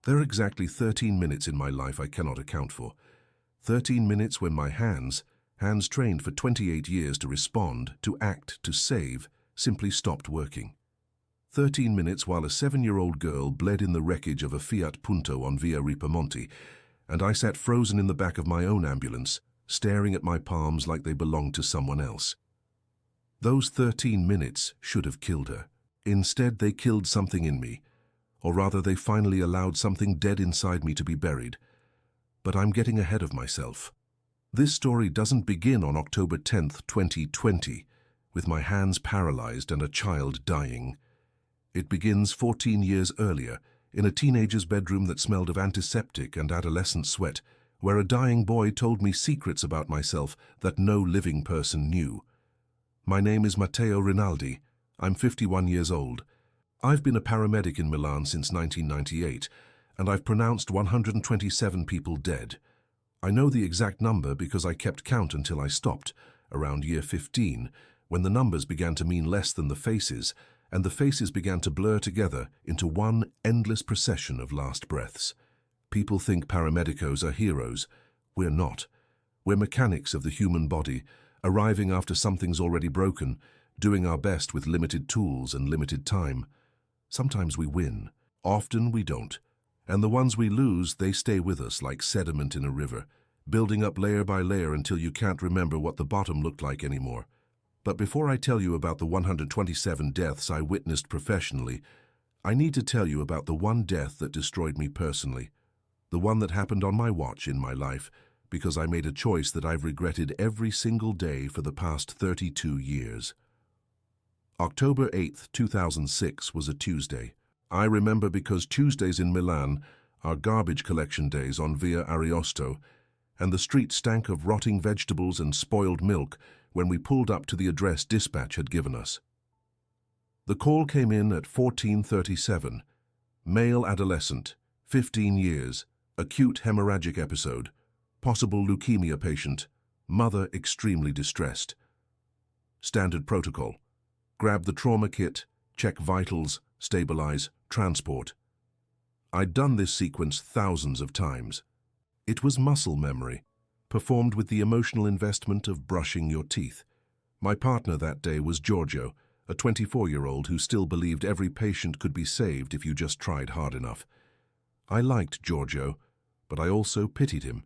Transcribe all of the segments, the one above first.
There are exactly 13 minutes in my life I cannot account for. 13 minutes when my hands trained for 28 years to respond, to act, to save, simply stopped working. 13 minutes while a 7-year-old girl bled in the wreckage of a Fiat Punto on Via Ripamonti, and I sat frozen in the back of my own ambulance, staring at my palms like they belonged to someone else. Those 13 minutes should have killed her. Instead, they killed something in me, or rather they finally allowed something dead inside me to be buried. But I'm getting ahead of myself. This story doesn't begin on October 10th, 2020, with my hands paralyzed and a child dying. It begins 14 years earlier, in a teenager's bedroom that smelled of antiseptic and adolescent sweat, where a dying boy told me secrets about myself that no living person knew. My name is Matteo Rinaldi. I'm 51 years old. I've been a paramedic in Milan since 1998, and I've pronounced 127 people dead. I know the exact number because I kept count until I stopped, around year 15, when the numbers began to mean less than the faces, and the faces began to blur together into one endless procession of last breaths. People think paramedicos are heroes. We're not. We're mechanics of the human body, arriving after something's already broken, doing our best with limited tools and limited time. Sometimes we win, often we don't, and the ones we lose, they stay with us like sediment in a river, building up layer by layer until you can't remember what the bottom looked like anymore. But before I tell you about the 127 deaths I witnessed professionally, I need to tell you about the one death that destroyed me personally, the one that happened on my watch in my life, because I made a choice that I've regretted every single day for the past 32 years. October 8th, 2006 was a Tuesday. I remember because Tuesdays in Milan are garbage collection days on Via Ariosto, and the street stank of rotting vegetables and spoiled milk when we pulled up to the address dispatch had given us. The call came in at 14:37. Male adolescent, 15 years, acute hemorrhagic episode, possible leukemia patient, mother extremely distressed. Standard protocol. Grab the trauma kit, check vitals, stabilize, transport. I'd done this sequence thousands of times. It was muscle memory, performed with the emotional investment of brushing your teeth. My partner that day was Giorgio, a 24-year-old who still believed every patient could be saved if you just tried hard enough. I liked Giorgio, but I also pitied him.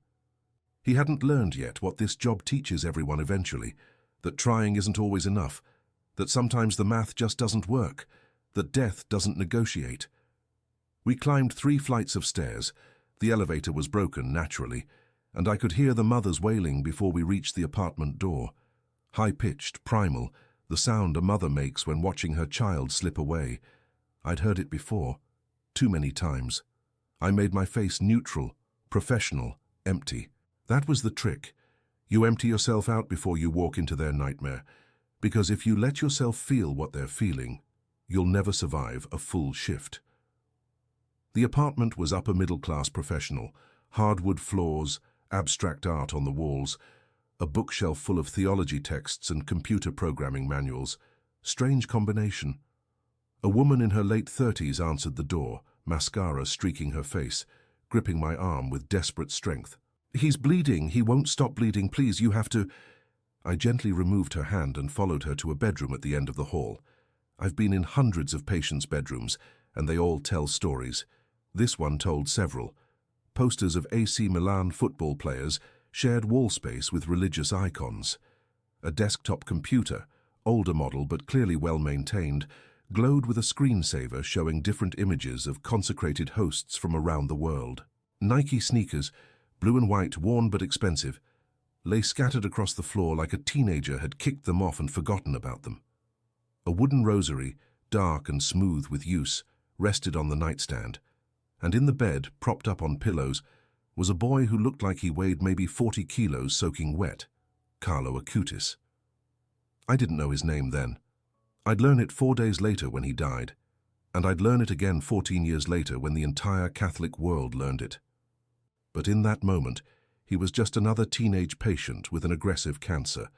He hadn't learned yet what this job teaches everyone eventually, that trying isn't always enough, that sometimes the math just doesn't work, that death doesn't negotiate. We climbed 3 flights of stairs. The elevator was broken, naturally, and I could hear the mother's wailing before we reached the apartment door. High-pitched, primal, the sound a mother makes when watching her child slip away. I'd heard it before, too many times. I made my face neutral, professional, empty. That was the trick. You empty yourself out before you walk into their nightmare, because if you let yourself feel what they're feeling, you'll never survive a full shift. The apartment was upper-middle-class professional, hardwood floors, abstract art on the walls, a bookshelf full of theology texts and computer programming manuals. Strange combination. A woman in her late 30s answered the door, mascara streaking her face, gripping my arm with desperate strength. "He's bleeding. He won't stop bleeding. Please, you have to..." I gently removed her hand and followed her to a bedroom at the end of the hall. I've been in hundreds of patients' bedrooms, and they all tell stories. This one told several. Posters of AC Milan football players shared wall space with religious icons. A desktop computer, older model but clearly well-maintained, glowed with a screensaver showing different images of consecrated hosts from around the world. Nike sneakers, blue and white, worn but expensive, lay scattered across the floor like a teenager had kicked them off and forgotten about them. A wooden rosary, dark and smooth with use, rested on the nightstand, and in the bed, propped up on pillows, was a boy who looked like he weighed maybe 40 kilos soaking wet, Carlo Acutis. I didn't know his name then. I'd learn it 4 days later when he died, and I'd learn it again 14 years later when the entire Catholic world learned it. But in that moment, he was just another teenage patient with an aggressive cancer,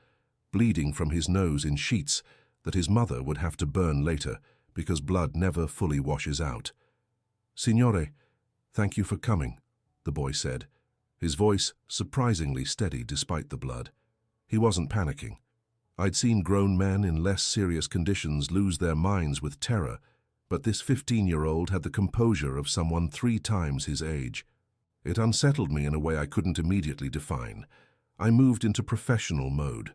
bleeding from his nose in sheets that his mother would have to burn later because blood never fully washes out. "Signore, "Thank you for coming," the boy said, his voice surprisingly steady despite the blood. He wasn't panicking. I'd seen grown men in less serious conditions lose their minds with terror, but this 15-year-old had the composure of someone 3 times his age. It unsettled me in a way I couldn't immediately define. I moved into professional mode.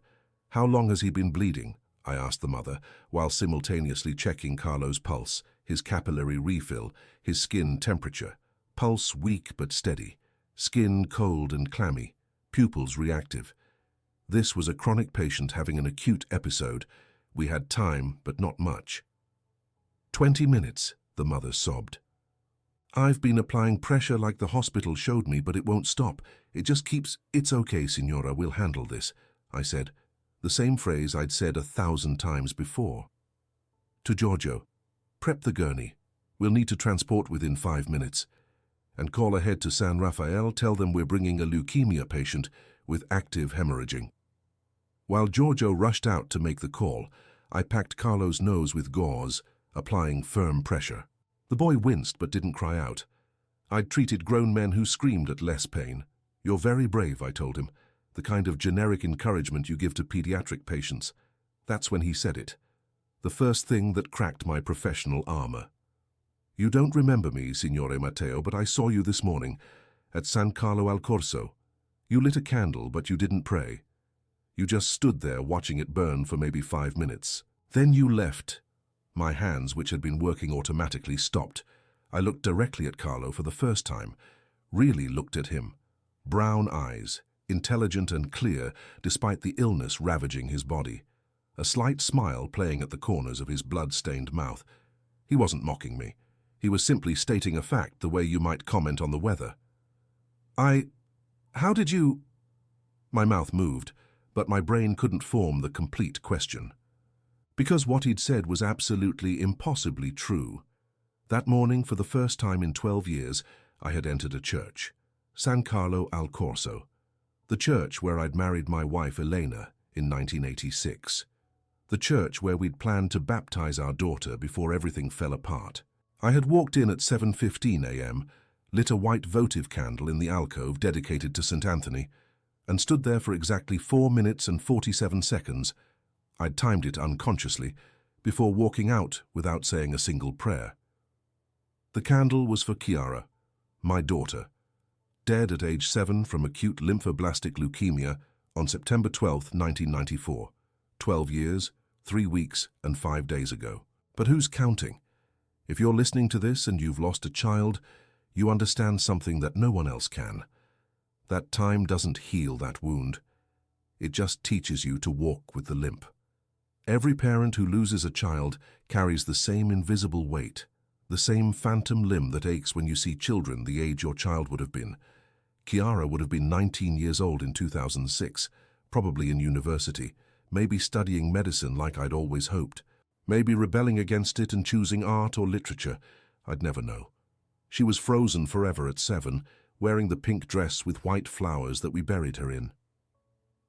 "How long has he been bleeding?" I asked the mother, while simultaneously checking Carlo's pulse, his capillary refill, his skin temperature. Pulse weak but steady, skin cold and clammy, pupils reactive. This was a chronic patient having an acute episode. We had time, but not much. 20 minutes, the mother sobbed. "I've been applying pressure like the hospital showed me, but it won't stop. It just keeps—" "It's okay, Signora, we'll handle this," I said, the same phrase I'd said 1,000 times before. To Giorgio, "Prep the gurney. We'll need to transport within 5 minutes. And call ahead to San Rafael, tell them we're bringing a leukemia patient with active hemorrhaging." While Giorgio rushed out to make the call, I packed Carlo's nose with gauze, applying firm pressure. The boy winced but didn't cry out. I'd treated grown men who screamed at less pain. "You're very brave," I told him, the kind of generic encouragement you give to pediatric patients. That's when he said it, the first thing that cracked my professional armor. "You don't remember me, Signore Matteo, but I saw you this morning at San Carlo al Corso. You lit a candle, but you didn't pray. You just stood there watching it burn for maybe 5 minutes. Then you left." My hands, which had been working automatically, stopped. I looked directly at Carlo for the first time, really looked at him. Brown eyes, intelligent and clear despite the illness ravaging his body. A slight smile playing at the corners of his blood-stained mouth. He wasn't mocking me. He was simply stating a fact the way you might comment on the weather. How did you—" My mouth moved, but my brain couldn't form the complete question. Because what he'd said was absolutely impossibly true. That morning, for the first time in 12 years, I had entered a church. San Carlo al Corso. The church where I'd married my wife Elena in 1986. The church where we'd planned to baptize our daughter before everything fell apart. I had walked in at 7:15 a.m., lit a white votive candle in the alcove dedicated to St. Anthony, and stood there for exactly 4 minutes and 47 seconds. I'd timed it unconsciously, before walking out without saying a single prayer. The candle was for Chiara, my daughter, dead at age 7 from acute lymphoblastic leukemia on September 12, 1994, 12 years, 3 weeks and 5 days ago. But who's counting? If you're listening to this and you've lost a child, you understand something that no one else can. That time doesn't heal that wound. It just teaches you to walk with the limp. Every parent who loses a child carries the same invisible weight, the same phantom limb that aches when you see children the age your child would have been. Chiara would have been 19 years old in 2006, probably in university, maybe studying medicine like I'd always hoped, maybe rebelling against it and choosing art or literature. I'd never know. She was frozen forever at 7, wearing the pink dress with white flowers that we buried her in.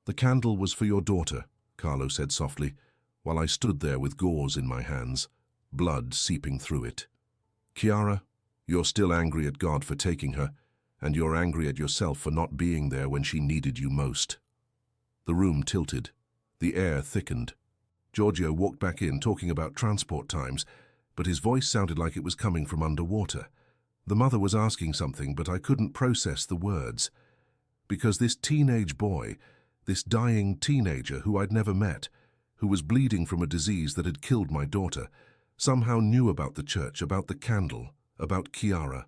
"The candle was for your daughter," Carlo said softly, while I stood there with gauze in my hands, blood seeping through it. "Chiara, you're still angry at God for taking her, and you're angry at yourself for not being there when she needed you most." The room tilted. The air thickened. Giorgio walked back in, talking about transport times, but his voice sounded like it was coming from underwater. The mother was asking something, but I couldn't process the words. Because this teenage boy, this dying teenager who I'd never met, who was bleeding from a disease that had killed my daughter, somehow knew about the church, about the candle, about Chiara.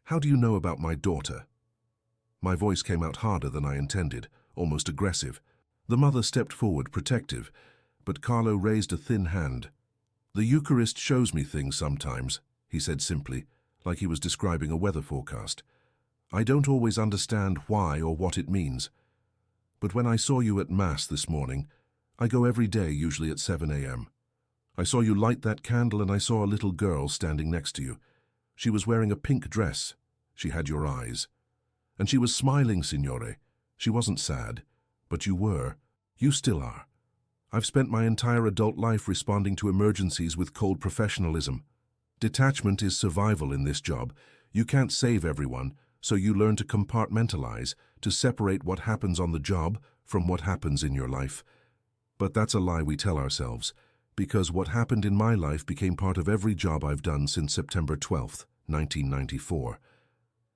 "How do you know about my daughter?" My voice came out harder than I intended, almost aggressive. The mother stepped forward, protective, but Carlo raised a thin hand. "The Eucharist shows me things sometimes," he said simply, like he was describing a weather forecast. "I don't always understand why or what it means. But when I saw you at Mass this morning, I go every day, usually at 7 a.m. I saw you light that candle and I saw a little girl standing next to you. She was wearing a pink dress. She had your eyes. And she was smiling, Signore. She wasn't sad. But you were. You still are. I've spent my entire adult life responding to emergencies with cold professionalism. Detachment is survival in this job. You can't save everyone, so you learn to compartmentalize, to separate what happens on the job from what happens in your life. But that's a lie we tell ourselves, because what happened in my life became part of every job I've done since September 12th, 1994.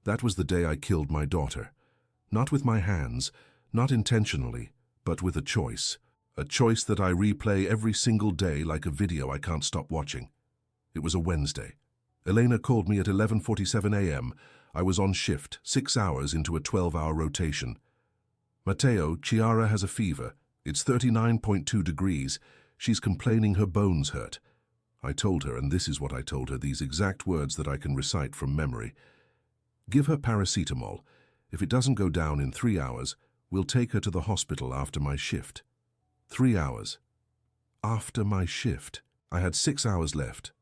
That was the day I killed my daughter. Not with my hands, not intentionally, but with a choice. A choice that I replay every single day like a video I can't stop watching. It was a Wednesday. Elena called me at 11:47 a.m. I was on shift, 6 hours into a 12-hour rotation. Matteo, Chiara has a fever. It's 39.2 degrees. She's complaining her bones hurt. I told her, and this is what I told her, these exact words that I can recite from memory. Give her paracetamol. If it doesn't go down in 3 hours, we'll take her to the hospital after my shift. 3 hours. After my shift. I had 6 hours left.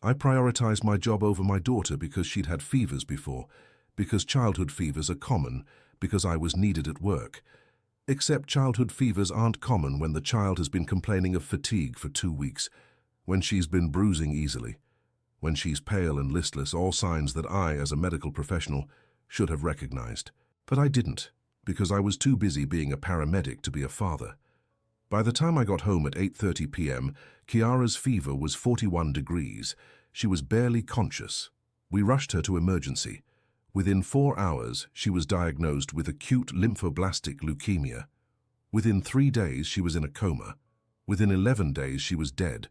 I prioritized my job over my daughter because she'd had fevers before, because childhood fevers are common, because I was needed at work. Except childhood fevers aren't common when the child has been complaining of fatigue for 2 weeks, when she's been bruising easily, when she's pale and listless, all signs that I, as a medical professional, should have recognized. But I didn't, because I was too busy being a paramedic to be a father. By the time I got home at 8:30 p.m., Chiara's fever was 41 degrees. She was barely conscious. We rushed her to emergency. Within 4 hours, she was diagnosed with acute lymphoblastic leukemia. Within 3 days, she was in a coma. Within 11 days, she was dead.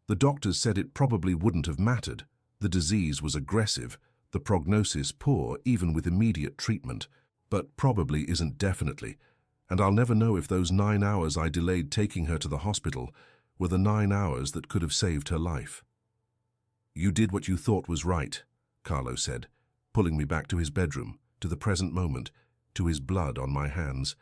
The doctors said it probably wouldn't have mattered. The disease was aggressive, the prognosis poor even with immediate treatment, but probably isn't definitely. And I'll never know if those 9 hours I delayed taking her to the hospital were the 9 hours that could have saved her life. You did what you thought was right, Carlo said, pulling me back to his bedroom, to the present moment, to his blood on my hands.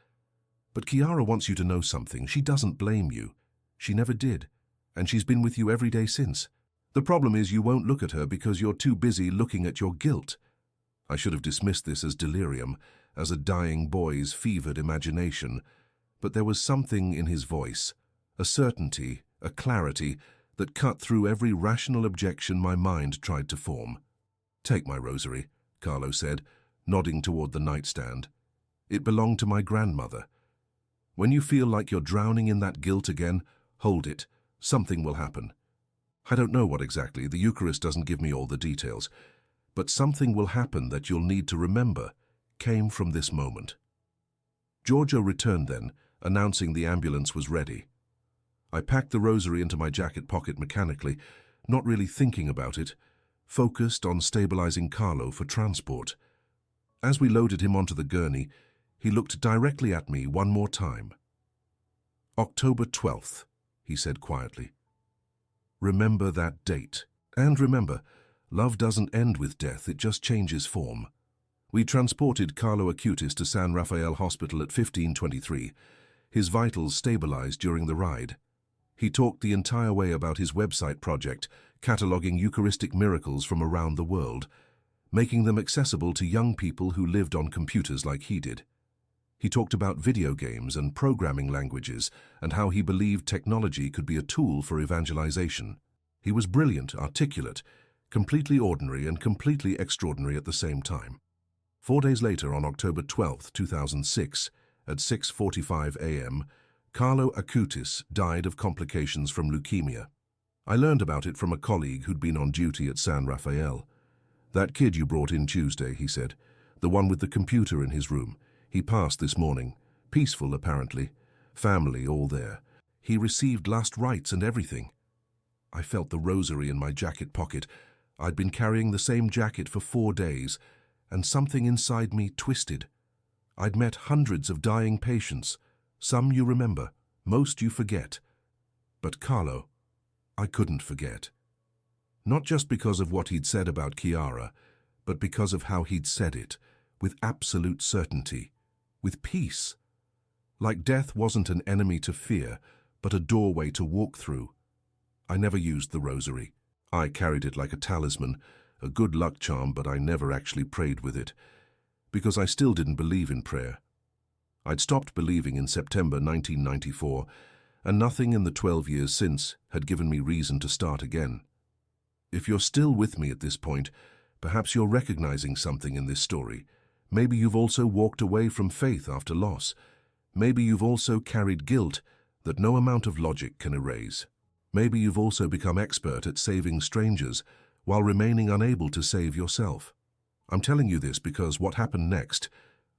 But Chiara wants you to know something. She doesn't blame you. She never did, and she's been with you every day since. The problem is you won't look at her because you're too busy looking at your guilt. I should have dismissed this as delirium, as a dying boy's fevered imagination, but there was something in his voice, a certainty, a clarity, that cut through every rational objection my mind tried to form. Take my rosary, Carlo said, nodding toward the nightstand. It belonged to my grandmother. When you feel like you're drowning in that guilt again, hold it. Something will happen. I don't know what exactly, the Eucharist doesn't give me all the details, but something will happen that you'll need to remember came from this moment. Giorgio returned then, announcing the ambulance was ready. I packed the rosary into my jacket pocket mechanically, not really thinking about it, focused on stabilizing Carlo for transport. As we loaded him onto the gurney, he looked directly at me one more time. October 12th, he said quietly. Remember that date. And remember, love doesn't end with death, it just changes form. We transported Carlo Acutis to San Rafael Hospital at 15:23. His vitals stabilized during the ride. He talked the entire way about his website project, cataloging Eucharistic miracles from around the world, making them accessible to young people who lived on computers like he did. He talked about video games and programming languages and how he believed technology could be a tool for evangelization. He was brilliant, articulate, completely ordinary and completely extraordinary at the same time. 4 days later, on October 12, 2006, at 6:45 a.m., Carlo Acutis died of complications from leukemia. I learned about it from a colleague who'd been on duty at San Rafael. That kid you brought in Tuesday, he said, the one with the computer in his room. He passed this morning. Peaceful, apparently. Family all there. He received last rites and everything. I felt the rosary in my jacket pocket. I'd been carrying the same jacket for 4 days, and something inside me twisted. I'd met hundreds of dying patients. Some you remember, most you forget. But Carlo, I couldn't forget. Not just because of what he'd said about Chiara, but because of how he'd said it, with absolute certainty, with peace. Like death wasn't an enemy to fear, but a doorway to walk through. I never used the rosary. I carried it like a talisman, a good luck charm, but I never actually prayed with it, because I still didn't believe in prayer. I'd stopped believing in September 1994, and nothing in the 12 years since had given me reason to start again. If you're still with me at this point, Perhaps you're recognizing something in this story. Maybe you've also walked away from faith after loss. Maybe you've also carried guilt that no amount of logic can erase. Maybe you've also become expert at saving strangers while remaining unable to save yourself. I'm telling you this because what happened next,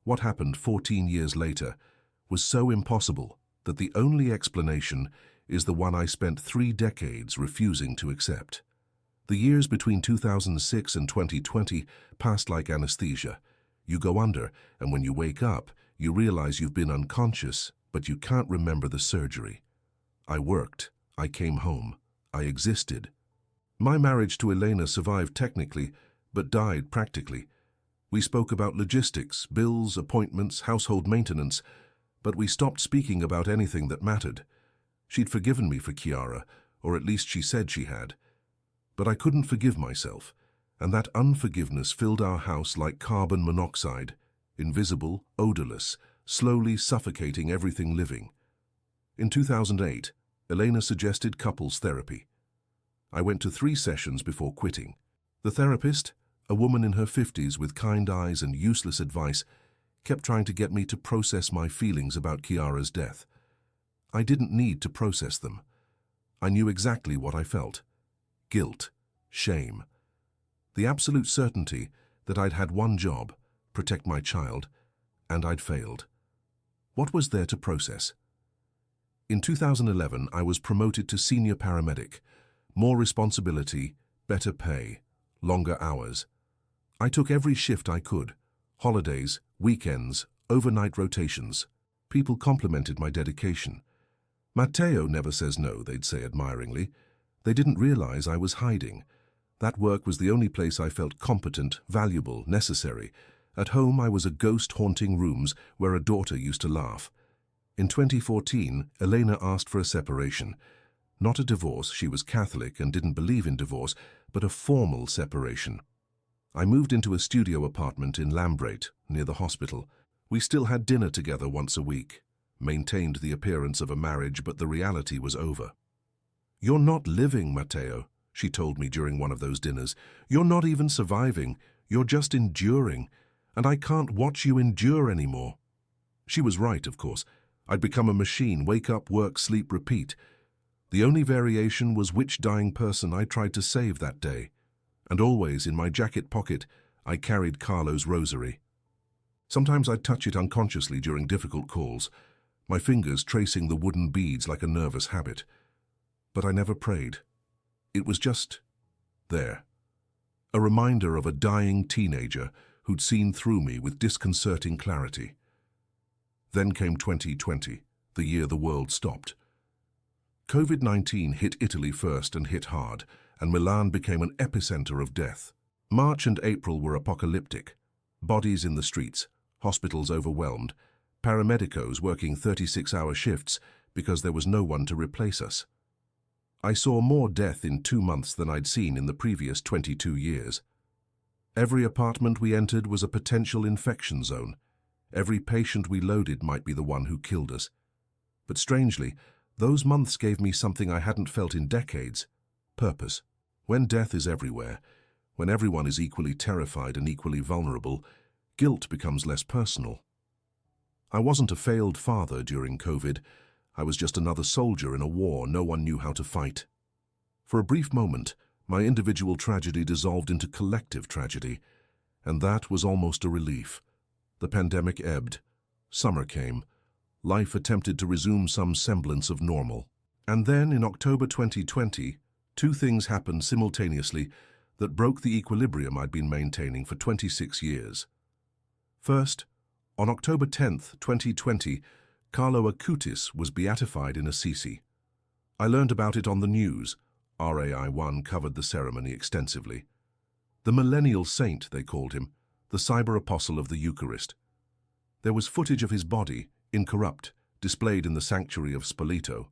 what happened 14 years later, was so impossible that the only explanation is the one I spent 3 decades refusing to accept. The years between 2006 and 2020 passed like anesthesia. You go under, and when you wake up, you realize you've been unconscious, but you can't remember the surgery. I worked. I came home. I existed. My marriage to Elena survived technically, but died practically. We spoke about logistics, bills, appointments, household maintenance, but we stopped speaking about anything that mattered. She'd forgiven me for Chiara, or at least she said she had. But I couldn't forgive myself, and that unforgiveness filled our house like carbon monoxide, invisible, odorless, slowly suffocating everything living. In 2008, Elena suggested couples therapy. I went to 3 sessions before quitting. The therapist, a woman in her 50s with kind eyes and useless advice, kept trying to get me to process my feelings about Chiara's death. I didn't need to process them. I knew exactly what I felt. Guilt, shame. The absolute certainty that I'd had one job, protect my child, and I'd failed. What was there to process? In 2011, I was promoted to senior paramedic. More responsibility, better pay, longer hours. I took every shift I could. Holidays, weekends, overnight rotations. People complimented my dedication. Matteo never says no, they'd say admiringly. They didn't realize I was hiding. That work was the only place I felt competent, valuable, necessary. At home, I was a ghost haunting rooms where a daughter used to laugh. In 2014, Elena asked for a separation. Not a divorce, she was Catholic and didn't believe in divorce, but a formal separation. I moved into a studio apartment in Lambrate, near the hospital. We still had dinner together once a week, maintained the appearance of a marriage, but the reality was over. "You're not living, Matteo," she told me during one of those dinners. "You're not even surviving, you're just enduring, and I can't watch you endure anymore." She was right, of course. I'd become a machine, wake up, work, sleep, repeat. The only variation was which dying person I tried to save that day. And always, in my jacket pocket, I carried Carlo's rosary. Sometimes I'd touch it unconsciously during difficult calls, my fingers tracing the wooden beads like a nervous habit. But I never prayed. It was just there. A reminder of a dying teenager who'd seen through me with disconcerting clarity. Then came 2020, the year the world stopped. COVID-19 hit Italy first and hit hard, and Milan became an epicenter of death. March and April were apocalyptic. Bodies in the streets, hospitals overwhelmed, paramedicos working 36-hour shifts because there was no one to replace us. I saw more death in 2 months than I'd seen in the previous 22 years. Every apartment we entered was a potential infection zone. Every patient we loaded might be the one who killed us. But strangely, those months gave me something I hadn't felt in decades: purpose. When death is everywhere, when everyone is equally terrified and equally vulnerable, guilt becomes less personal. I wasn't a failed father during COVID. I was just another soldier in a war no one knew how to fight. For a brief moment, my individual tragedy dissolved into collective tragedy, and that was almost a relief. The pandemic ebbed. Summer came. Life attempted to resume some semblance of normal. And then, in October 2020, 2 things happened simultaneously that broke the equilibrium I'd been maintaining for 26 years. First, on October 10th, 2020, Carlo Acutis was beatified in Assisi. I learned about it on the news. RAI1 covered the ceremony extensively. The millennial saint, they called him, the cyber apostle of the Eucharist. There was footage of his body, incorrupt, displayed in the sanctuary of Spoleto.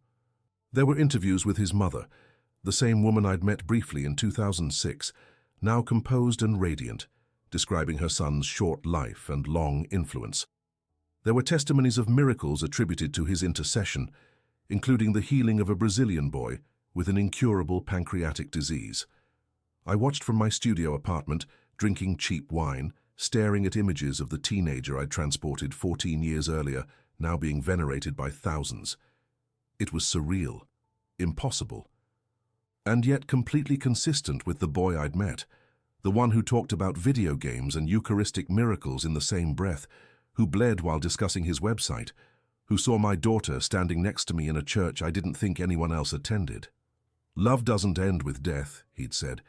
There were interviews with his mother, the same woman I'd met briefly in 2006, now composed and radiant, describing her son's short life and long influence. There were testimonies of miracles attributed to his intercession, including the healing of a Brazilian boy with an incurable pancreatic disease. I watched from my studio apartment, drinking cheap wine, staring at images of the teenager I'd transported 14 years earlier, now being venerated by thousands. It was surreal, impossible, and yet completely consistent with the boy I'd met, the one who talked about video games and Eucharistic miracles in the same breath, who bled while discussing his website, who saw my daughter standing next to me in a church I didn't think anyone else attended. Love doesn't end with death, he'd said.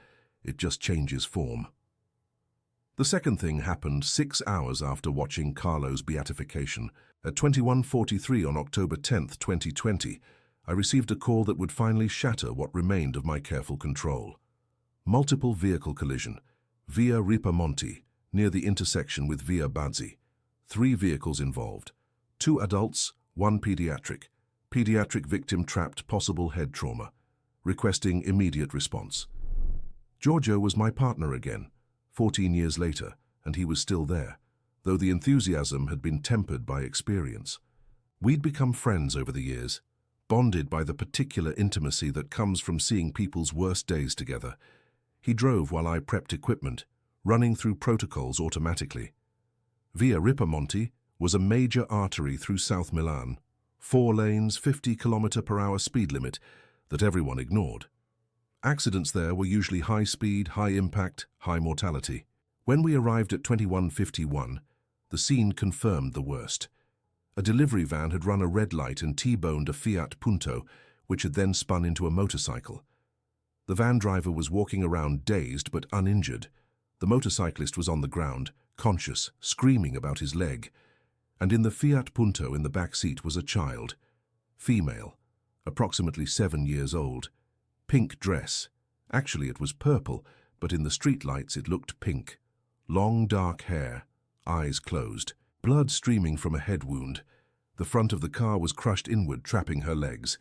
It just changes form. The second thing happened 6 hours after watching Carlo's beatification. At 21:43 on October 10, 2020, I received a call that would finally shatter what remained of my careful control. Multiple vehicle collision, Via Ripamonti, near the intersection with Via Bazzi. 3 vehicles involved. 2 adults, 1 pediatric. Pediatric victim trapped, possible head trauma. Requesting immediate response. Giorgio was my partner again, 14 years later, and he was still there, though the enthusiasm had been tempered by experience. We'd become friends over the years, bonded by the particular intimacy that comes from seeing people's worst days together. He drove while I prepped equipment, running through protocols automatically. Via Ripamonti was a major artery through South Milan, 4 lanes, 50km/h speed limit that everyone ignored. Accidents there were usually high speed, high impact, high mortality. When we arrived at 21:51, the scene confirmed the worst. A delivery van had run a red light and T-boned a Fiat Punto, which had then spun into a motorcycle. The van driver was walking around dazed but uninjured. The motorcyclist was on the ground, conscious, screaming about his leg. And in the Fiat Punto in the back seat was a child, female, approximately 7 years old. Pink dress. Actually, it was purple, but in the streetlights it looked pink. Long dark hair, eyes closed, blood streaming from a head wound. The front of the car was crushed inward, trapping her legs.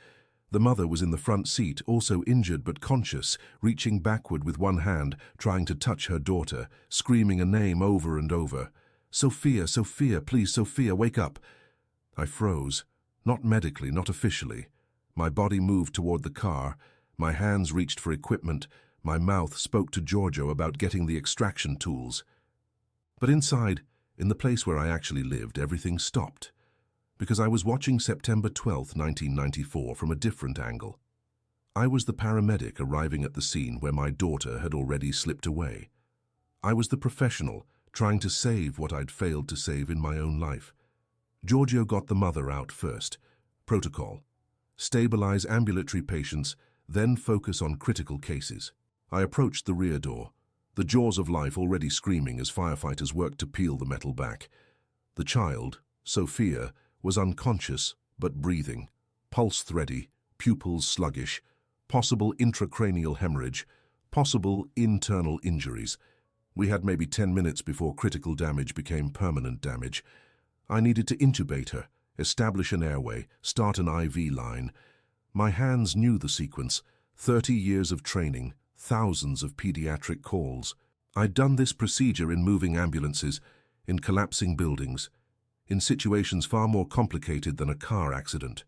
The mother was in the front seat, also injured but conscious, reaching backward with one hand, trying to touch her daughter, screaming a name over and over. "Sophia, Sophia, please, Sophia, wake up." I froze. Not medically, not officially. My body moved toward the car. My hands reached for equipment. My mouth spoke to Giorgio about getting the extraction tools. But inside, in the place where I actually lived, everything stopped. Because I was watching September 12, 1994 from a different angle. I was the paramedic arriving at the scene where my daughter had already slipped away. I was the professional trying to save what I'd failed to save in my own life. Giorgio got the mother out first. Protocol. Stabilize ambulatory patients, then focus on critical cases. I approached the rear door, the jaws of life already screaming as firefighters worked to peel the metal back. The child, Sophia, was unconscious but breathing, pulse thready, pupils sluggish, possible intracranial hemorrhage, possible internal injuries. We had maybe 10 minutes before critical damage became permanent damage. I needed to intubate her, establish an airway, start an IV line. My hands knew the sequence, 30 years of training, thousands of pediatric calls. I'd done this procedure in moving ambulances, in collapsing buildings, in situations far more complicated than a car accident.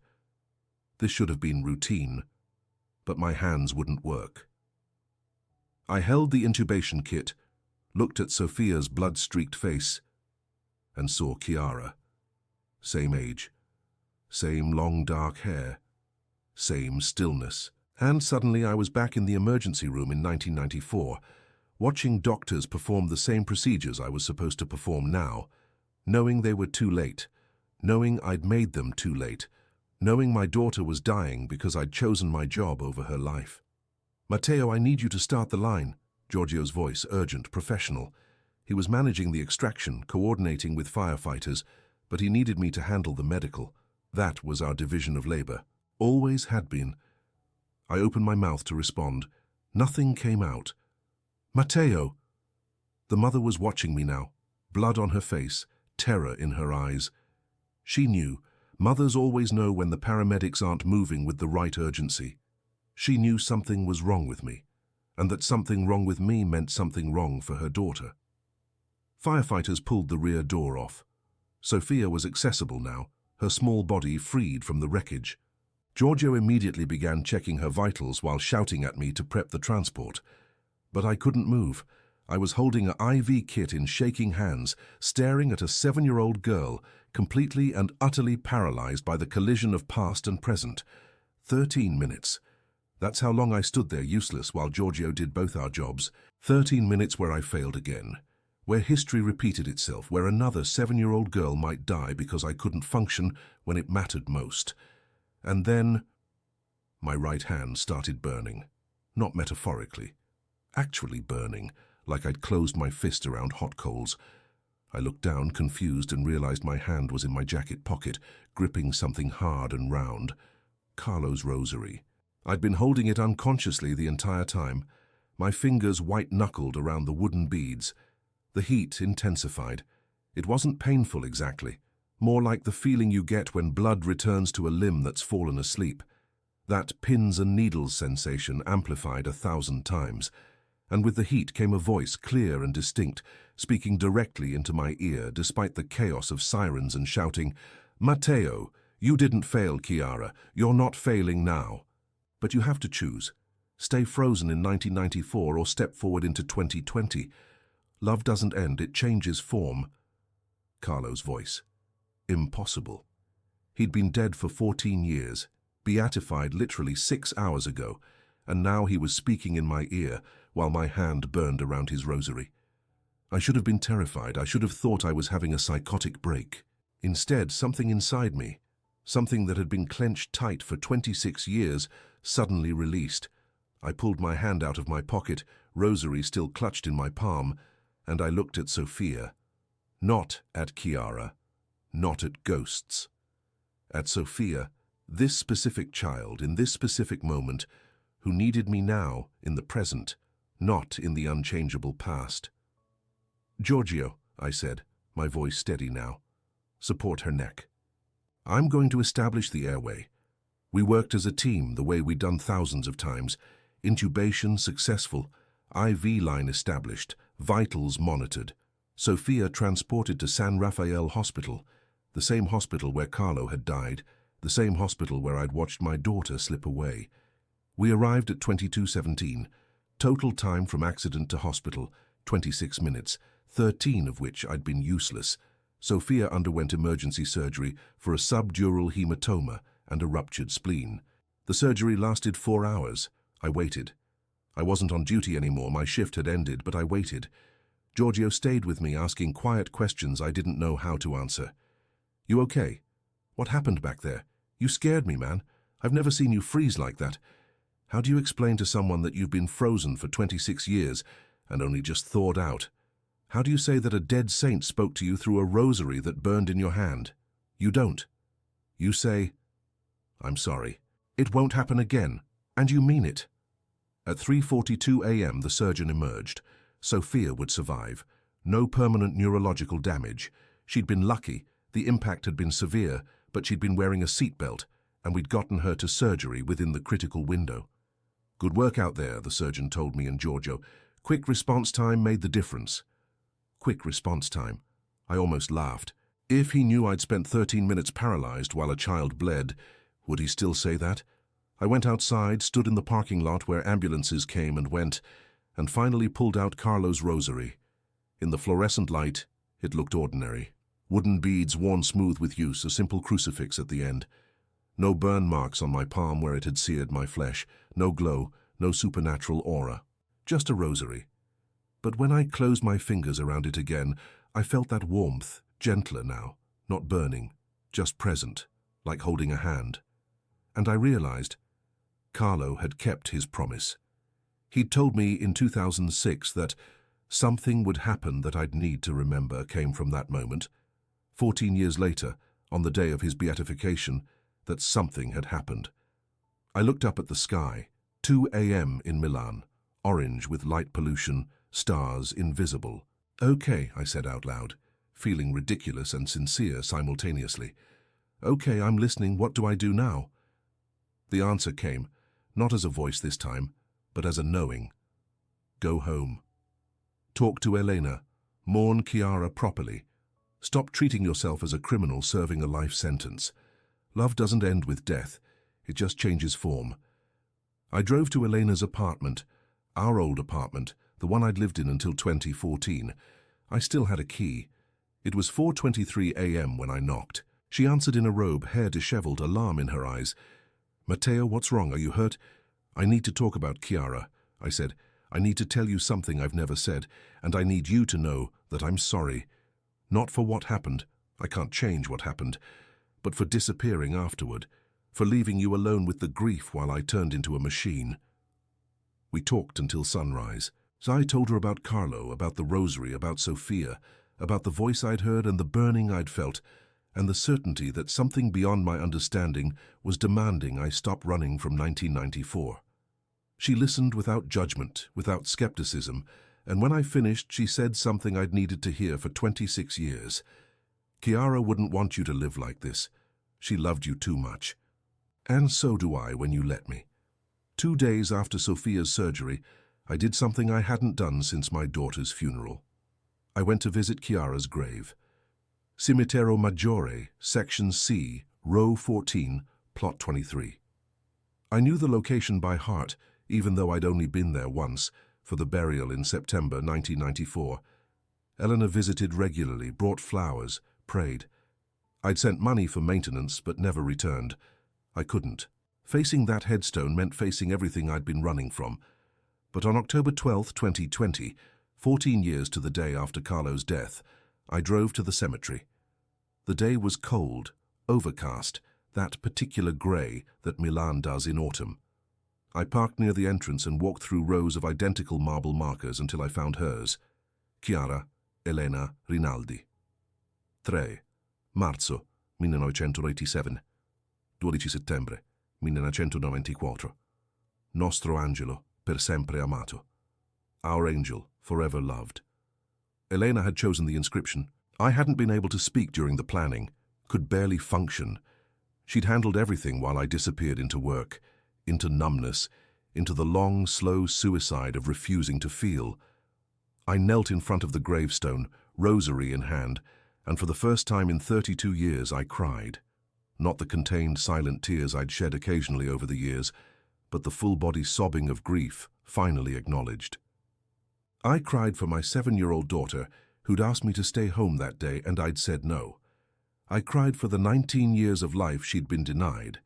This should have been routine, but my hands wouldn't work. I held the intubation kit, looked at Sophia's blood-streaked face, and saw Chiara. Same age, same long dark hair, same stillness. And suddenly I was back in the emergency room in 1994, watching doctors perform the same procedures I was supposed to perform now, knowing they were too late, knowing I'd made them too late, knowing my daughter was dying because I'd chosen my job over her life. "Matteo, I need you to start the line," Giorgio's voice, urgent, professional. He was managing the extraction, coordinating with firefighters, but he needed me to handle the medical. That was our division of labor. Always had been. I opened my mouth to respond. Nothing came out. "Matteo!" The mother was watching me now, blood on her face, terror in her eyes. She knew. Mothers always know when the paramedics aren't moving with the right urgency. She knew something was wrong with me, and that something wrong with me meant something wrong for her daughter. Firefighters pulled the rear door off. Sophia was accessible now, her small body freed from the wreckage. Giorgio immediately began checking her vitals while shouting at me to prep the transport. But I couldn't move. I was holding an IV kit in shaking hands, staring at a 7-year-old girl, completely and utterly paralyzed by the collision of past and present. 13 minutes. That's how long I stood there useless while Giorgio did both our jobs. 13 minutes where I failed again. Where history repeated itself, where another 7-year-old girl might die because I couldn't function when it mattered most. And then my right hand started burning. Not metaphorically. Actually burning, like I'd closed my fist around hot coals. I looked down, confused, and realized my hand was in my jacket pocket, gripping something hard and round. Carlo's rosary. I'd been holding it unconsciously the entire time, my fingers white-knuckled around the wooden beads. The heat intensified. It wasn't painful exactly, more like the feeling you get when blood returns to a limb that's fallen asleep. That pins and needles sensation amplified 1,000 times. And with the heat came a voice, clear and distinct, speaking directly into my ear despite the chaos of sirens and shouting, "Matteo, you didn't fail, Chiara. You're not failing now. But you have to choose. Stay frozen in 1994 or step forward into 2020. Love doesn't end, it changes form." Carlo's voice. Impossible. He'd been dead for 14 years, beatified literally 6 hours ago, and now he was speaking in my ear while my hand burned around his rosary. I should have been terrified. I should have thought I was having a psychotic break. Instead, something inside me, something that had been clenched tight for 26 years, suddenly released. I pulled my hand out of my pocket, rosary still clutched in my palm, and I looked at Sophia. Not at Chiara, not at ghosts. At Sophia, this specific child in this specific moment, who needed me now in the present, not in the unchangeable past. "Giorgio," I said, my voice steady now. "Support her neck. I'm going to establish the airway." We worked as a team the way we'd done thousands of times. Intubation successful, IV line established, vitals monitored. Sophia transported to San Rafael Hospital, the same hospital where Carlo had died, the same hospital where I'd watched my daughter slip away. We arrived at 22:17. Total time from accident to hospital, 26 minutes, 13 of which I'd been useless. Sophia underwent emergency surgery for a subdural hematoma and a ruptured spleen. The surgery lasted 4 hours. I waited. I wasn't on duty anymore, my shift had ended, but I waited. Giorgio stayed with me, asking quiet questions I didn't know how to answer. "You okay? What happened back there? You scared me, man. I've never seen you freeze like that. How do you explain to someone that you've been frozen for 26 years and only just thawed out? How do you say that a dead saint spoke to you through a rosary that burned in your hand? You don't. You say, 'I'm sorry. It won't happen again,' and you mean it." At 3:42 a.m. the surgeon emerged. Sophia would survive. No permanent neurological damage. She'd been lucky. The impact had been severe, but she'd been wearing a seatbelt, and we'd gotten her to surgery within the critical window. "Good work out there," the surgeon told me and Giorgio. "Quick response time made the difference." Quick response time. I almost laughed. If he knew I'd spent 13 minutes paralyzed while a child bled, would he still say that? I went outside, stood in the parking lot where ambulances came and went, and finally pulled out Carlo's rosary. In the fluorescent light, it looked ordinary. Wooden beads worn smooth with use, a simple crucifix at the end. No burn marks on my palm where it had seared my flesh, no glow, no supernatural aura. Just a rosary. But when I closed my fingers around it again, I felt that warmth, gentler now, not burning, just present, like holding a hand. And I realized Carlo had kept his promise. He'd told me in 2006 that something would happen that I'd need to remember came from that moment. 14 years later, on the day of his beatification, that something had happened. I looked up at the sky, 2 a.m. in Milan, orange with light pollution, stars invisible. "Okay," I said out loud, feeling ridiculous and sincere simultaneously. "Okay, I'm listening. What do I do now?" The answer came, not as a voice this time, but as a knowing. Go home. Talk to Elena. Mourn Chiara properly. Stop treating yourself as a criminal serving a life sentence. Love doesn't end with death. It just changes form. I drove to Elena's apartment, our old apartment, the one I'd lived in until 2014. I still had a key. It was 4:23 a.m. when I knocked. She answered in a robe, hair disheveled, alarm in her eyes. "Matteo, what's wrong? Are you hurt?" "I need to talk about Chiara," I said. "I need to tell you something I've never said, and I need you to know that I'm sorry. Not for what happened, I can't change what happened, but for disappearing afterward, for leaving you alone with the grief while I turned into a machine." We talked until sunrise. So I told her about Carlo, about the rosary, about Sophia, about the voice I'd heard and the burning I'd felt, and the certainty that something beyond my understanding was demanding I stop running from 1994. She listened without judgment, without skepticism, and when I finished, she said something I'd needed to hear for 26 years. "Chiara wouldn't want you to live like this. She loved you too much. And so do I when you let me." 2 days after Sophia's surgery, I did something I hadn't done since my daughter's funeral. I went to visit Chiara's grave. Cimitero Maggiore, Section C, Row 14, Plot 23. I knew the location by heart, even though I'd only been there once, for the burial in September 1994. Elena visited regularly, brought flowers, prayed. I'd sent money for maintenance, but never returned. I couldn't. Facing that headstone meant facing everything I'd been running from. But on October 12, 2020, 14 years to the day after Carlo's death, I drove to the cemetery. The day was cold, overcast, that particular grey that Milan does in autumn. I parked near the entrance and walked through rows of identical marble markers until I found hers. Chiara Elena Rinaldi. 3. Marzo 1987. 12 settembre 1994. Nostro angelo, per sempre amato. Our angel, forever loved. Elena had chosen the inscription. I hadn't been able to speak during the planning, could barely function. She'd handled everything while I disappeared into work, into numbness, into the long, slow suicide of refusing to feel. I knelt in front of the gravestone, rosary in hand, and for the first time in 32 years I cried. Not the contained, silent tears I'd shed occasionally over the years, but the full-body sobbing of grief, finally acknowledged. I cried for my 7-year-old daughter, who'd asked me to stay home that day, and I'd said no. I cried for the 19 years of life she'd been denied.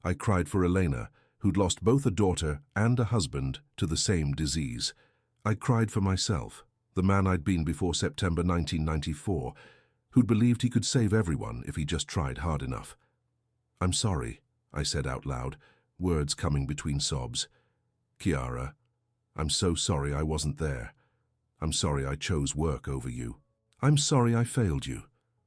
I cried for Elena, who'd lost both a daughter and a husband to the same disease. I cried for myself, the man I'd been before September 1994, who'd believed he could save everyone if he just tried hard enough. "I'm sorry," I said out loud, words coming between sobs. "Chiara, I'm so sorry I wasn't there. I'm sorry I chose work over you. I'm sorry I failed you.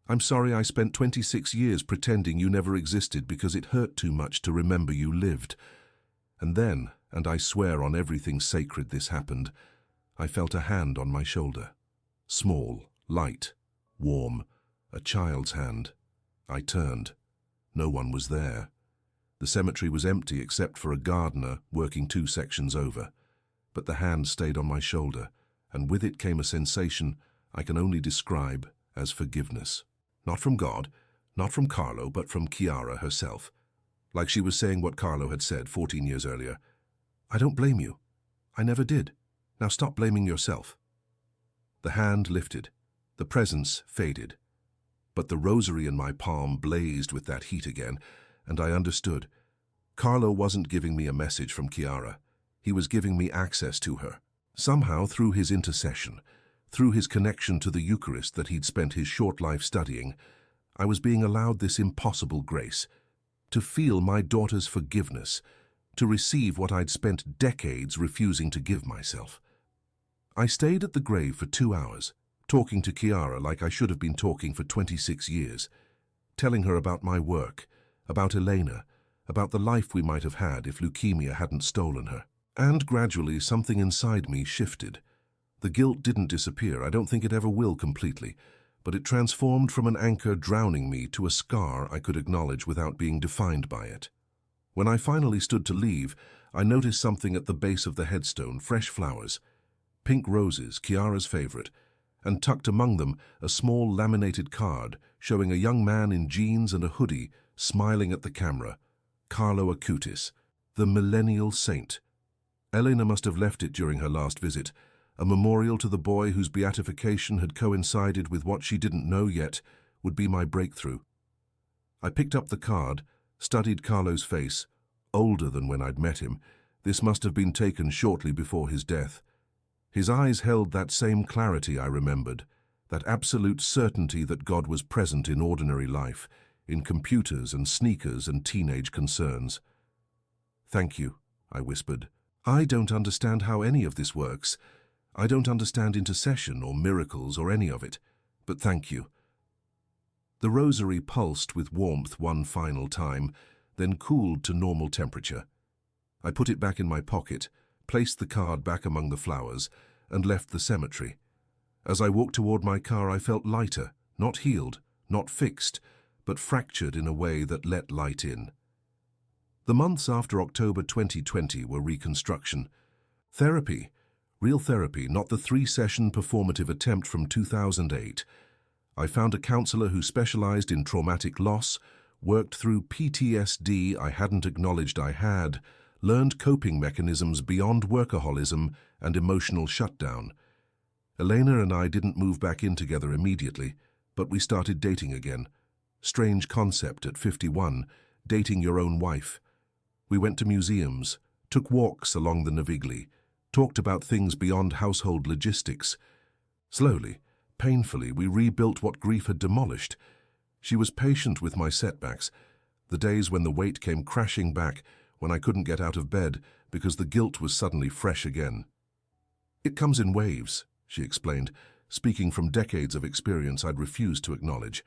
I'm sorry I spent 26 years pretending you never existed because it hurt too much to remember you lived." And then, and I swear on everything sacred this happened, I felt a hand on my shoulder. Small, light, warm, a child's hand. I turned. No one was there. The cemetery was empty except for a gardener working 2 sections over. But the hand stayed on my shoulder, and with it came a sensation I can only describe as forgiveness. Not from God, not from Carlo, but from Chiara herself. Like she was saying what Carlo had said 14 years earlier. "I don't blame you. I never did. Now stop blaming yourself." The hand lifted. The presence faded. But the rosary in my palm blazed with that heat again, and I understood. Carlo wasn't giving me a message from Chiara. He was giving me access to her. Somehow, through his intercession, through his connection to the Eucharist that he'd spent his short life studying, I was being allowed this impossible grace, to feel my daughter's forgiveness, to receive what I'd spent decades refusing to give myself. I stayed at the grave for 2 hours, talking to Chiara like I should have been talking for 26 years, telling her about my work, about Elena, about the life we might have had if leukemia hadn't stolen her. And gradually something inside me shifted. The guilt didn't disappear, I don't think it ever will completely, but it transformed from an anchor drowning me to a scar I could acknowledge without being defined by it. When I finally stood to leave, I noticed something at the base of the headstone, fresh flowers, pink roses, Chiara's favorite, and tucked among them a small laminated card showing a young man in jeans and a hoodie smiling at the camera, Carlo Acutis, the millennial saint. Elena must have left it during her last visit. a memorial to the boy whose beatification had coincided with what she didn't know yet would be my breakthrough. I picked up the card, studied Carlo's face, older than when I'd met him. This must have been taken shortly before his death. His eyes held that same clarity I remembered, that absolute certainty that God was present in ordinary life, in computers and sneakers and teenage concerns. "Thank you," I whispered. "I don't understand how any of this works. I don't understand intercession or miracles or any of it, but thank you." The rosary pulsed with warmth one final time, then cooled to normal temperature. I put it back in my pocket, placed the card back among the flowers, and left the cemetery. As I walked toward my car, I felt lighter, not healed, not fixed, but fractured in a way that let light in. The months after October 2020 were reconstruction. Therapy, real therapy, not the 3-session performative attempt from 2008. I found a counselor who specialized in traumatic loss, worked through PTSD I hadn't acknowledged I had, learned coping mechanisms beyond workaholism and emotional shutdown. Elena and I didn't move back in together immediately, but we started dating again. Strange concept at 51, dating your own wife. We went to museums, took walks along the Navigli, talked about things beyond household logistics. Slowly, painfully, we rebuilt what grief had demolished. She was patient with my setbacks, the days when the weight came crashing back, when I couldn't get out of bed because the guilt was suddenly fresh again. "It comes in waves," she explained, speaking from decades of experience I'd refused to acknowledge.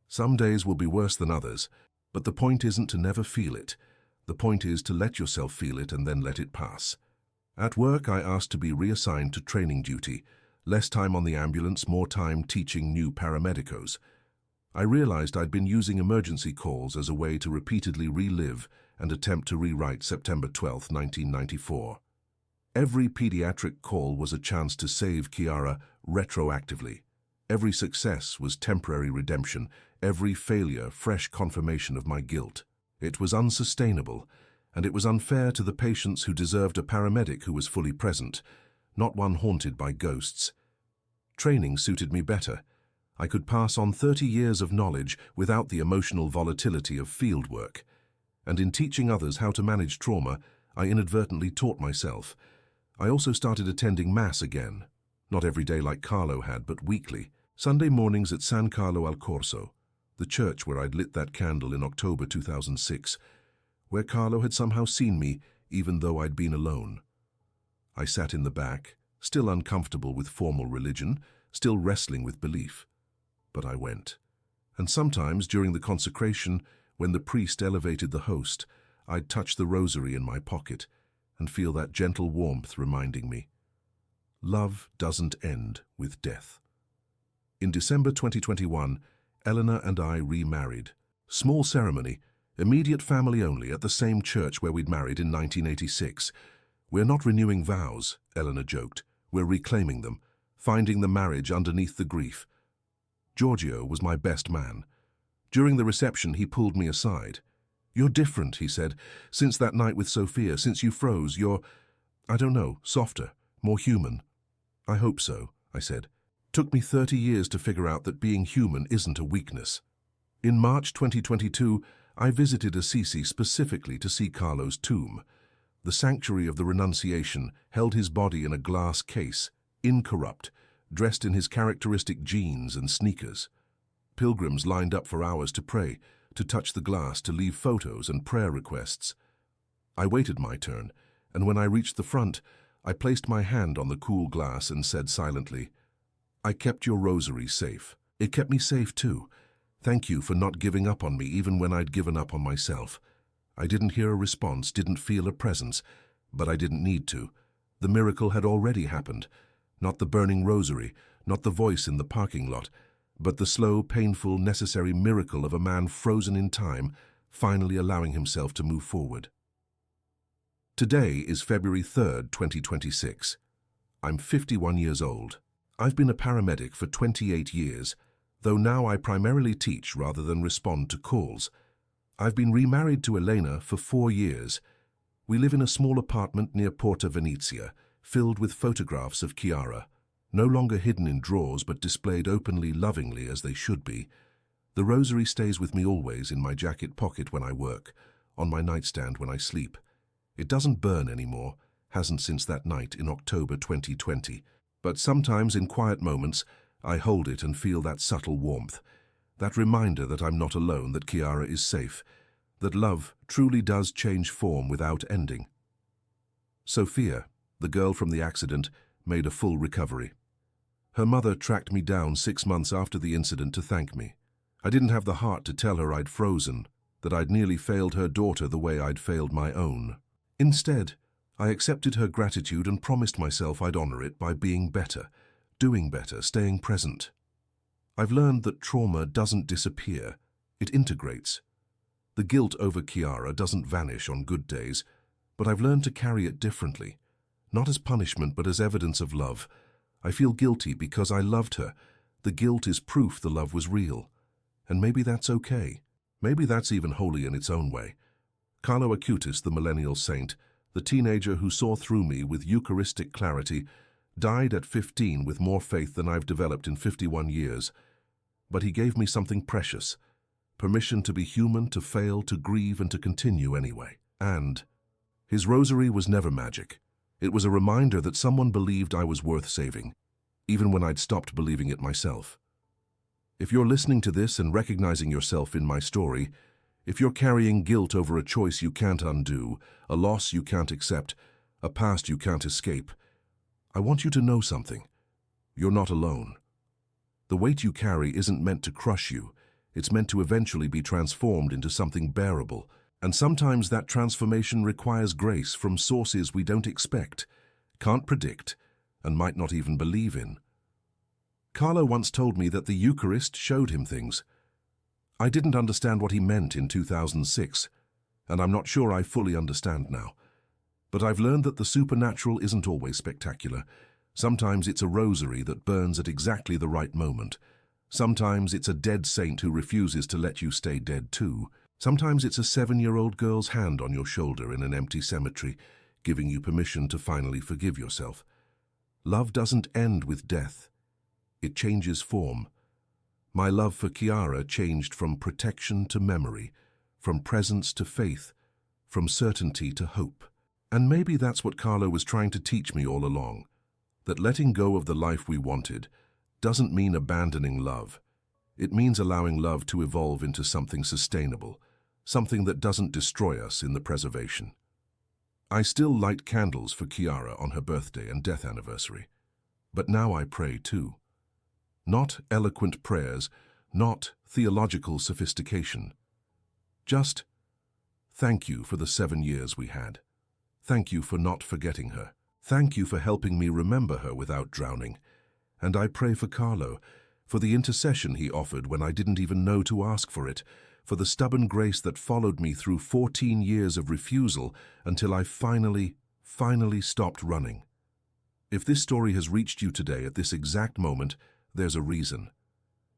"Some days will be worse than others, but the point isn't to never feel it. The point is to let yourself feel it and then let it pass." At work, I asked to be reassigned to training duty, less time on the ambulance, more time teaching new paramedicos. I realized I'd been using emergency calls as a way to repeatedly relive and attempt to rewrite September 12, 1994. Every pediatric call was a chance to save Chiara retroactively. Every success was temporary redemption, every failure fresh confirmation of my guilt. It was unsustainable, and it was unfair to the patients who deserved a paramedic who was fully present, not one haunted by ghosts. Training suited me better. I could pass on 30 years of knowledge without the emotional volatility of field work. And in teaching others how to manage trauma, I inadvertently taught myself. I also started attending Mass again. Not every day like Carlo had, but weekly. Sunday mornings at San Carlo al Corso, the church where I'd lit that candle in October 2006, where Carlo had somehow seen me, even though I'd been alone. I sat in the back, still uncomfortable with formal religion, still wrestling with belief. But I went. And sometimes, during the consecration, when the priest elevated the host, I'd touch the rosary in my pocket and feel that gentle warmth reminding me, love doesn't end with death. In December 2021, Eleanor and I remarried. Small ceremony, immediate family only, at the same church where we'd married in 1986. "We're not renewing vows," Eleanor joked. "We're reclaiming them, finding the marriage underneath the grief." Giorgio was my best man. During the reception, he pulled me aside. "You're different," he said. "Since that night with Sophia, since you froze, you're, I don't know, softer, more human." "I hope so," I said. "Took me 30 years to figure out that being human isn't a weakness." In March 2022, I visited Assisi specifically to see Carlo's tomb. The sanctuary of the Renunciation held his body in a glass case, incorrupt, dressed in his characteristic jeans and sneakers. Pilgrims lined up for hours to pray, to touch the glass, to leave photos and prayer requests. I waited my turn, and when I reached the front, I placed my hand on the cool glass and said silently, "I kept your rosary safe. It kept me safe too. Thank you for not giving up on me even when I'd given up on myself." I didn't hear a response, didn't feel a presence, but I didn't need to. The miracle had already happened. Not the burning rosary, not the voice in the parking lot, but the slow, painful, necessary miracle of a man frozen in time, finally allowing himself to move forward. Today is February 3rd, 2026. I'm 51 years old. I've been a paramedic for 28 years, though now I primarily teach rather than respond to calls. I've been remarried to Elena for 4 years. We live in a small apartment near Porta Venezia, filled with photographs of Chiara, no longer hidden in drawers but displayed openly, lovingly as they should be. The rosary stays with me always, in my jacket pocket when I work, on my nightstand when I sleep. It doesn't burn anymore, hasn't since that night in October 2020. But sometimes in quiet moments, I hold it and feel that subtle warmth, that reminder that I'm not alone, that Chiara is safe, that love truly does change form without ending. Sophia, the girl from the accident, made a full recovery. Her mother tracked me down 6 months after the incident to thank me. I didn't have the heart to tell her I'd frozen, that I'd nearly failed her daughter the way I'd failed my own. Instead, I accepted her gratitude and promised myself I'd honor it by being better, doing better, staying present. I've learned that trauma doesn't disappear, it integrates. The guilt over Chiara doesn't vanish on good days, but I've learned to carry it differently, not as punishment but as evidence of love. I feel guilty because I loved her. The guilt is proof the love was real. And maybe that's okay. Maybe that's even holy in its own way. Carlo Acutis, the millennial saint, the teenager who saw through me with Eucharistic clarity, died at 15 with more faith than I've developed in 51 years. But he gave me something precious, permission to be human, to fail, to grieve, and to continue anyway. And his rosary was never magic. It was a reminder that someone believed I was worth saving, even when I'd stopped believing it myself. If you're listening to this and recognizing yourself in my story, if you're carrying guilt over a choice you can't undo, a loss you can't accept, a past you can't escape, I want you to know something. You're not alone. The weight you carry isn't meant to crush you. It's meant to eventually be transformed into something bearable. And sometimes that transformation requires grace from sources we don't expect, can't predict, and might not even believe in. Carlo once told me that the Eucharist showed him things. I didn't understand what he meant in 2006, and I'm not sure I fully understand now. But I've learned that the supernatural isn't always spectacular. Sometimes it's a rosary that burns at exactly the right moment. Sometimes it's a dead saint who refuses to let you stay dead too. Sometimes it's a 7-year-old girl's hand on your shoulder in an empty cemetery, giving you permission to finally forgive yourself. Love doesn't end with death. It changes form. My love for Chiara changed from protection to memory, from presence to faith, from certainty to hope. And maybe that's what Carlo was trying to teach me all along, that letting go of the life we wanted doesn't mean abandoning love. It means allowing love to evolve into something sustainable, something that doesn't destroy us in the preservation. I still light candles for Chiara on her birthday and death anniversary, but now I pray too. Not eloquent prayers, not theological sophistication. Just, thank you for the 7 years we had. Thank you for not forgetting her. Thank you for helping me remember her without drowning. And I pray for Carlo, for the intercession he offered when I didn't even know to ask for it, for the stubborn grace that followed me through 14 years of refusal until I finally stopped running. If this story has reached you today at this exact moment, there's a reason.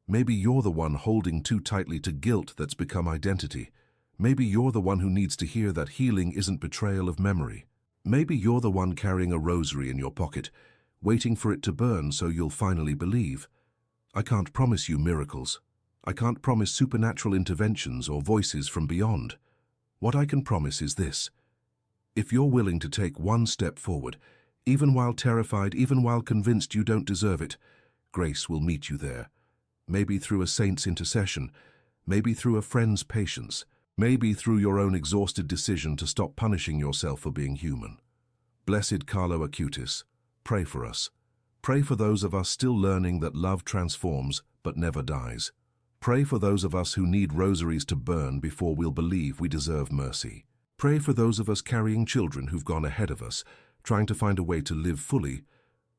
Maybe you're the one holding too tightly to guilt that's become identity. Maybe you're the one who needs to hear that healing isn't betrayal of memory. Maybe you're the one carrying a rosary in your pocket, waiting for it to burn so you'll finally believe. I can't promise you miracles. I can't promise supernatural interventions or voices from beyond. What I can promise is this. If you're willing to take one step forward, even while terrified, even while convinced you don't deserve it, grace will meet you there. Maybe through a saint's intercession, maybe through a friend's patience, maybe through your own exhausted decision to stop punishing yourself for being human. Blessed Carlo Acutis, pray for us. Pray for those of us still learning that love transforms but never dies. Pray for those of us who need rosaries to burn before we'll believe we deserve mercy. Pray for those of us carrying children who've gone ahead of us, trying to find a way to live fully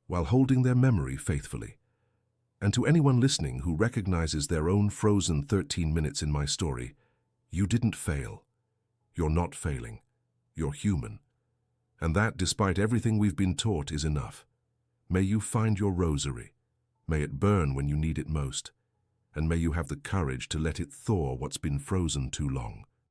while holding their memory faithfully. And to anyone listening who recognizes their own frozen 13 minutes in my story, you didn't fail. You're not failing. You're human. And that, despite everything we've been taught, is enough. May you find your rosary. May it burn when you need it most. And may you have the courage to let it thaw what's been frozen too long.